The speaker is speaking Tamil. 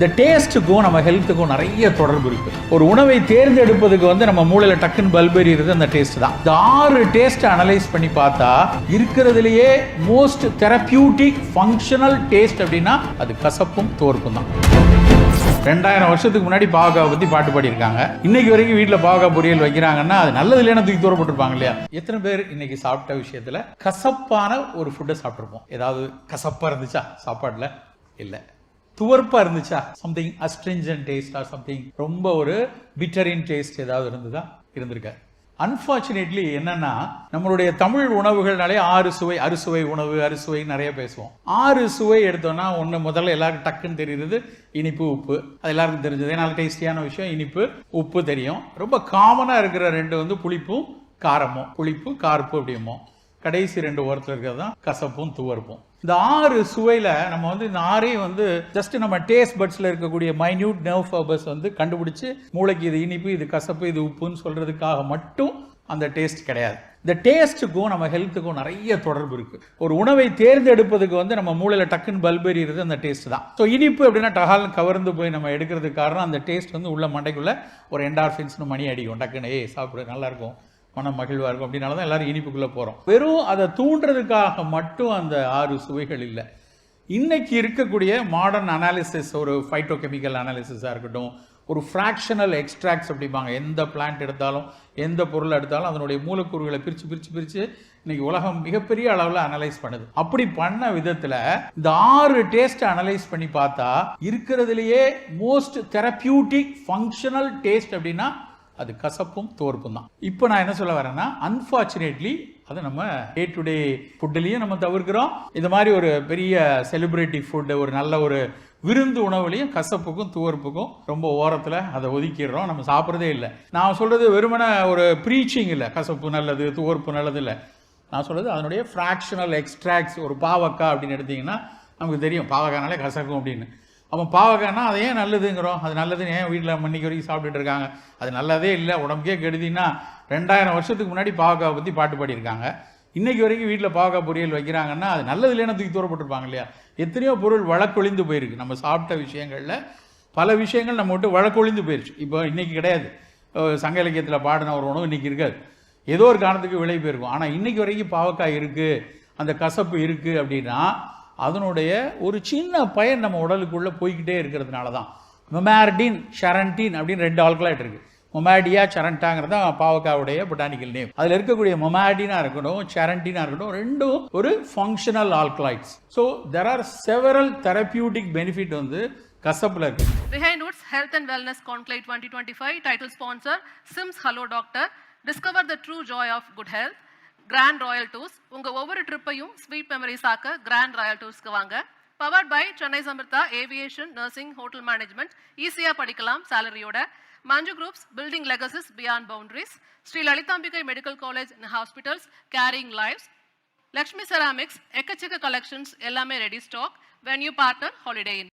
இந்த டேஸ்ட்டுக்கும் நம்ம ஹெல்த்துக்கும் நிறைய தொடர்பு இருக்கு. ஒரு உணவை தேர்ந்தெடுப்பதுக்கு நம்ம மூளையில டக்குன்னு பல்பெறிகிறது அந்த டேஸ்ட் தான். இந்த 6 டேஸ்ட் அனலைஸ் பண்ணி பார்த்தா இருக்கிறதுலயே மோஸ்ட் தெரபியூட்டிக் ஃபங்க்ஷனல் டேஸ்ட் அப்படின்னா அது கசப்பும் துவர்ப்பும் தான். 2000 வருஷத்துக்கு முன்னாடி பாவக்காவை பத்தி பாட்டு பாடியிருக்காங்க. இன்னைக்கு வரைக்கும் வீட்டுல பாவக்காய் பொரியல் வைக்கிறாங்கன்னா அது நல்லது இல்லைன்னா தூக்கி தூர போட்டிருப்பாங்க இல்லையா? எத்தனை பேர் இன்னைக்கு சாப்பிட்ட விஷயத்துல கசப்பான ஒரு ஃபுட்டை சாப்பிட்டுருப்போம். ஏதாவது கசப்பா இருந்துச்சா சாப்பாடுல? இல்ல. துவர்ப்பா இருந்துச்சா? சம்திங் அஸ்ட்ரிஞ்சன்ட் டேஸ்ட் ஆர் சம்திங் ரொம்ப ஒரு பிட்டரின் டேஸ்ட் ஏதாவது இருந்ததா? இருந்திருக்காரு. அன்பார்ச்சுனேட்லி என்னன்னா நம்மளுடைய தமிழ் உணவுகள்னாலே 6 சுவை, அறுசுவை உணவு, அறுசுவை நிறைய பேசுவோம். 6 சுவை எடுத்தோம்னா ஒன்று முதல்ல எல்லாருக்கும் டக்குன்னு தெரியுது இனிப்பு, உப்பு. அது எல்லாருக்கும் தெரிஞ்சது. ஏன்னா டேஸ்டியான விஷயம் இனிப்பு, உப்பு தெரியும். ரொம்ப காமனா இருக்கிற 2 புளிப்பும் காரமும். புளிப்பு கார்ப்பு அப்படிமோ. கடைசி 2 ஓரத்தில் இருக்கிறது தான் கசப்பும் துவர்ப்பும். இந்த 6 சுவையில நம்ம இந்த 6ஐயும் ஜஸ்ட் நம்ம டேஸ்ட் பட்ஸ்ல இருக்கக்கூடிய மைன்யூட் நர்வ் ஃபைபர்ஸ் கண்டுபிடிச்சு மூளைக்கு இது இனிப்பு, இது கசப்பு, இது உப்புன்னு சொல்றதுக்காக மட்டும் அந்த டேஸ்ட் கிடையாது. இந்த டேஸ்ட்டுக்கும் நம்ம ஹெல்த்துக்கும் நிறைய தொடர்பு இருக்கு. ஒரு உணவை தேர்ந்தெடுப்பதுக்கு நம்ம மூளையில டக்குன்னு பல்பெறிகிறது அந்த டேஸ்ட் தான். ஸோ இனிப்பு அப்படின்னா டகால்னு கவர்ந்து போய் நம்ம எடுக்கிறதுக்கு காரணம் அந்த டேஸ்ட் உள்ள மண்டைக்குள்ள ஒரு என்டார்ஃபின்ஸ்னு மணி அடிக்கும். டக்குன்னு சாப்பிட நல்லா இருக்கும், மனம் மகிழ்வா இருக்கும். அப்படின்னால தான் எல்லாரும் இனிப்புக்குள்ள போறோம். வெறும் அதை தூண்டுறதுக்காக மட்டும் அந்த 6 சுவைகள் இல்லை. இன்னைக்கு இருக்கக்கூடிய மாடர்ன் அனாலிசிஸ், ஒரு ஃபைட்டோகெமிக்கல் அனாலிசிஸா இருக்கட்டும், ஒரு ஃப்ராக்ஷனல் எக்ஸ்ட்ராக்ட்ஸ் அப்படிம்பாங்க. எந்த பிளான்ட் எடுத்தாலும் எந்த பொருள் எடுத்தாலும் அதனுடைய மூலக்கூறுகளை பிரிச்சு இன்னைக்கு உலகம் மிகப்பெரிய அளவில் அனலைஸ் பண்ணுது. அப்படி பண்ண விதத்துல இந்த 6 டேஸ்ட் அனலைஸ் பண்ணி பார்த்தா இருக்கிறதுலயே மோஸ்ட் தெரபியூட்டிக் ஃபங்க்ஷனல் டேஸ்ட் அப்படின்னா அது கசப்பும் துவர்ப்பும் தான். இப்போ நான் என்ன சொல்ல வரேன்னா, அன்பார்ச்சுனேட்லி அதை நம்ம டே டு டே ஃபுட்லையும் நம்ம தவிர்க்கிறோம். இந்த மாதிரி ஒரு பெரிய செலிப்ரேட்டிவ் ஃபுட்டு, ஒரு நல்ல ஒரு விருந்து உணவுலையும் கசப்புக்கும் துவர்ப்புக்கும் ரொம்ப ஓரத்தில் அதை ஒதுக்கிடுறோம். நம்ம சாப்பிட்றதே இல்லை. நான் சொல்றது வெறுமன ஒரு ப்ரீச்சிங் இல்லை, கசப்பு நல்லது துவர்ப்பு நல்லது இல்லை. நான் சொல்றது அதனுடைய ஃப்ராக்ஷனல் எக்ஸ்ட்ராக்ட்ஸ். ஒரு பாவக்காய் அப்படின்னு எடுத்தீங்கன்னா நமக்கு தெரியும் பாவக்காய்னாலே கசக்கும் அப்படின்னு. அவன் பாவக்காய்னா அதை ஏன் நல்லதுங்கிறோம்? அது நல்லதுன்னு ஏன் வீட்டில் இன்னைக்கு வரைக்கும் சாப்பிட்டுட்டு இருக்காங்க? அது நல்லதே இல்லை, உடம்புக்கே கெடுதின்னா 2000 வருஷத்துக்கு முன்னாடி பாவக்காவை பற்றி பாட்டு பாடியிருக்காங்க. இன்னைக்கு வரைக்கும் வீட்டில் பாவக்காய் பொரியல் வைக்கிறாங்கன்னா அது நல்லது இல்லைன்னா தூக்கி தூர போட்டிருப்பாங்க இல்லையா? எத்தனையோ பொருள் வழக்கொழிந்து போயிருக்கு. நம்ம சாப்பிட்ட விஷயங்களில் பல விஷயங்கள் நம்ம விட்டு வழக்கொழிந்து போயிடுச்சு. இப்போ இன்னைக்கு கிடையாது. சங்க இலக்கியத்தில் பாடின ஒரு உணவு இன்னைக்கு இருக்காது. ஏதோ ஒரு காரணத்துக்கு விலை போயிருக்கும். ஆனால் இன்னைக்கு வரைக்கும் பாவக்காய் இருக்குது, அந்த கசப்பு இருக்குது அப்படின்னா அதனுடைய ஒரு சின்ன பயன் நம்ம உடலுக்குள்ளே போய்கிட்டே இருக்கிறதுனால தான். மொமார்டின், ஷரண்டின் அப்படின்னு 2 ஆல்கலாய்ட் இருக்குது. மொமாடியா சரண்டாங்கிறது தான் பாவக்காவுடைய பொட்டானிக்கல் நேம். அதில் இருக்கக்கூடிய மொமாடினா இருக்கட்டும், சரண்டினா இருக்கட்டும், ரெண்டும் ஒரு functional alkaloids. So there are several therapeutic benefit கசப்புல இருக்கு. Behind Woods Health and Wellness Conclave 2025 title sponsor Sims Hello Doctor. Discover the true joy of good health. Grand Royal Tours. உங்கள் ஒவ்வொரு ட்ரிப்பையும் ஸ்வீட் மெமரிஸ் ஆக்க கிராண்ட் ராயல் டூர்ஸ்க்கு வாங்க. Powered by Chennai Samirtha aviation, nursing, hotel management. ஈஸியாக படிக்கலாம் சேலரியோட. Manju groups, building legacies beyond boundaries. Sri Lalithambigai medical college and hospitals, caring lives. Lakshmi ceramics, எக்கச்சக்க கலெக்ஷன்ஸ், எல்லாமே ready stock. Venue partner Holiday இன்.